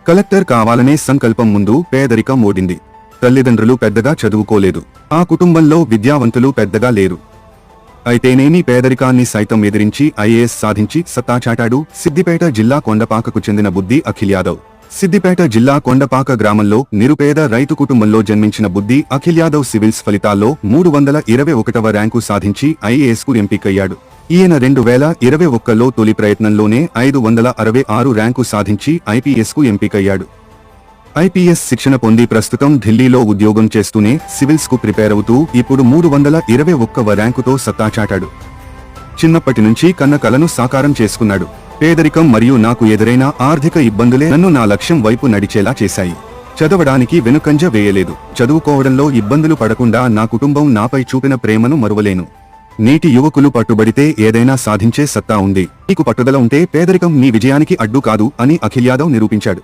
Collector కావాలనే సంకల్పం ముందు పేదరికం ఓడింది. తల్లిదండ్రులు పెద్దగా చదువుకోలేదు. ఆ కుటుంబంలో విద్యావంతులు పెద్దగా లేరు. అయితేనేమి పేదరికాన్ని సైతం ఎదిరించి ఐఏఎస్ సాధించి సత్తా చాటాడు సిద్దిపేట జిల్లా కొండపాకకు చెందిన బుద్ధి అఖిల్ యాదవ్. సిద్దిపేట జిల్లా కొండపాక గ్రామంలో నిరుపేద రైతు కుటుంబంలో జన్మించిన బుద్ధి అఖిల్ యాదవ్ సివిల్స్ ఫలితాల్లో 321వ ర్యాంకు సాధించి ఐఏఎస్ కు ఎంపికయ్యాడు. ఈయన 2021లో తొలి ప్రయత్నంలోనే 566 ర్యాంకు సాధించి ఐపీఎస్ కు ఎంపికయ్యాడు. ఐపీఎస్ శిక్షణ పొంది ప్రస్తుతం ఢిల్లీలో ఉద్యోగం చేస్తూనే సివిల్స్ కు ప్రిపేర్ అవుతూ ఇప్పుడు 321వ ర్యాంకుతో సత్తా చాటాడు. చిన్నప్పటి నుంచి కన్న కలను సాకారం చేసుకున్నాడు. పేదరికం మరియు నాకు ఎదురైన ఆర్థిక ఇబ్బందులే నన్ను నా లక్ష్యం వైపు నడిచేలా చేశాయి. చదవడానికి వెనుకంజ వేయలేదు. చదువుకోవడంలో ఇబ్బందులు పడకుండా నా కుటుంబం నాపై చూపిన ప్రేమను మరువలేను. నేటి యువకులు పట్టుబడితే ఏదైనా సాధించే సత్తా ఉంది. నీకు పట్టుదల ఉంటే పేదరికం నీ విజయానికి అడ్డు కాదు అని అఖిల్ యాదవ్ నిరూపించాడు.